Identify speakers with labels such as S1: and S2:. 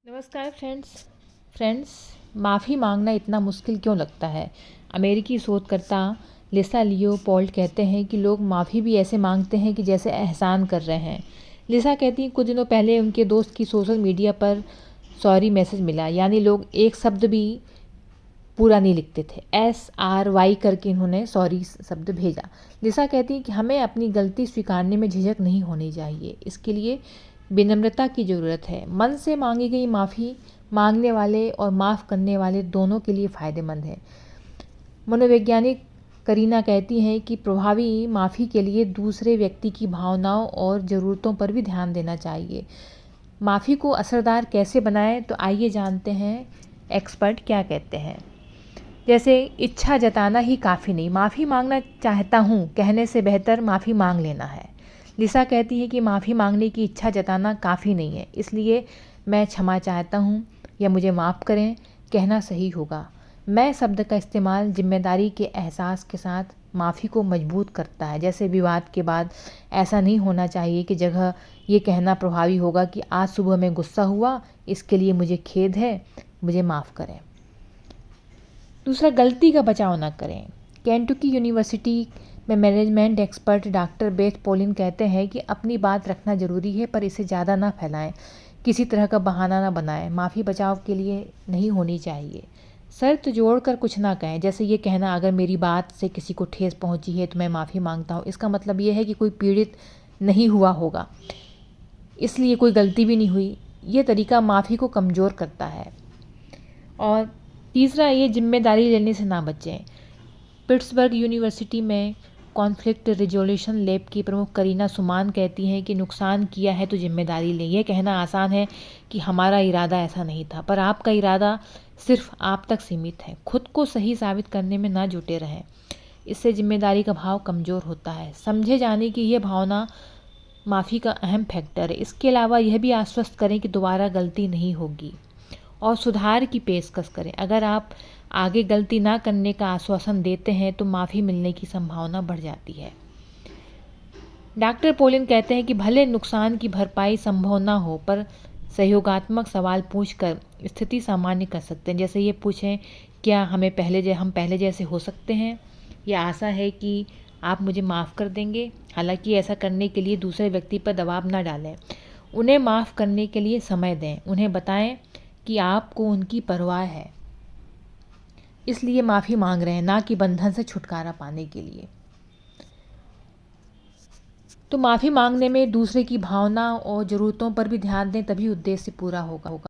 S1: नमस्कार फ्रेंड्स माफ़ी मांगना इतना मुश्किल क्यों लगता है। अमेरिकी शोधकर्ता लिसा लियोपोल्ड कहते हैं कि लोग माफ़ी भी ऐसे मांगते हैं कि जैसे एहसान कर रहे हैं। लिसा कहती हैं कुछ दिनों पहले उनके दोस्त की सोशल मीडिया पर सॉरी मैसेज मिला, यानी लोग एक शब्द भी पूरा नहीं लिखते थे, SRY करके इन्होंने सॉरी शब्द भेजा। लिसा कहती हैं कि हमें अपनी गलती स्वीकारने में झिझक नहीं होनी चाहिए, इसके लिए विनम्रता की ज़रूरत है। मन से मांगी गई माफ़ी मांगने वाले और माफ़ करने वाले दोनों के लिए फ़ायदेमंद है। मनोवैज्ञानिक करीना कहती हैं कि प्रभावी माफ़ी के लिए दूसरे व्यक्ति की भावनाओं और ज़रूरतों पर भी ध्यान देना चाहिए। माफ़ी को असरदार कैसे बनाएं, तो आइए जानते हैं एक्सपर्ट क्या कहते हैं। जैसे इच्छा जताना ही काफ़ी नहीं, माफ़ी मांगना चाहता हूँ कहने से बेहतर माफ़ी मांग लेना है। लिसा कहती है कि माफ़ी मांगने की इच्छा जताना काफ़ी नहीं है, इसलिए मैं क्षमा चाहता हूँ या मुझे माफ़ करें कहना सही होगा। मैं शब्द का इस्तेमाल जिम्मेदारी के एहसास के साथ माफ़ी को मजबूत करता है। जैसे विवाद के बाद ऐसा नहीं होना चाहिए कि जगह ये कहना प्रभावी होगा कि आज सुबह मैं गुस्सा हुआ, इसके लिए मुझे खेद है, मुझे माफ़ करें। दूसरा, गलती का बचाव न करें। केंटुकी यूनिवर्सिटी में management expert doctor Beth pollen कहते हैं कि अपनी बात रखना ज़रूरी है, पर इसे ज़्यादा ना फैलाएं, किसी तरह का बहाना ना बनाएं। माफ़ी बचाव के लिए नहीं होनी चाहिए। शर्त जोड़कर कुछ ना कहें, जैसे ये कहना अगर मेरी बात से किसी को ठेस पहुंची है तो मैं माफ़ी मांगता हूँ। इसका मतलब ये है कि कोई पीड़ित नहीं हुआ होगा, इसलिए कोई गलती भी नहीं हुई। ये तरीका माफ़ी को कमज़ोर करता है। और तीसरा, ये जिम्मेदारी लेने से ना बचें। पिट्सबर्ग यूनिवर्सिटी में कॉन्फ्लिक्ट रिजोल्यूशन लैब की प्रमुख करीना सुमान कहती हैं कि नुकसान किया है तो जिम्मेदारी लें। यह कहना आसान है कि हमारा इरादा ऐसा नहीं था, पर आपका इरादा सिर्फ आप तक सीमित है। खुद को सही साबित करने में ना जुटे रहें, इससे जिम्मेदारी का भाव कमज़ोर होता है। समझे जाने की यह भावना माफ़ी का अहम फैक्टर है। इसके अलावा यह भी आश्वस्त करें कि दोबारा गलती नहीं होगी और सुधार की पेशकश करें। अगर आप आगे गलती ना करने का आश्वासन देते हैं तो माफ़ी मिलने की संभावना बढ़ जाती है। डॉक्टर पोलिन कहते हैं कि भले नुकसान की भरपाई संभव ना हो, पर सहयोगात्मक सवाल पूछकर स्थिति सामान्य कर सकते हैं। जैसे ये पूछें, क्या हम पहले जैसे हो सकते हैं, या आशा है कि आप मुझे माफ़ कर देंगे। हालांकि ऐसा करने के लिए दूसरे व्यक्ति पर दबाव ना डालें। उन्हें माफ़ करने के लिए समय दें। उन्हें बताएं कि आपको उनकी परवाह है, इसलिए माफ़ी मांग रहे हैं, ना कि बंधन से छुटकारा पाने के लिए। तो माफ़ी मांगने में दूसरे की भावना और ज़रूरतों पर भी ध्यान दें, तभी उद्देश्य पूरा होगा।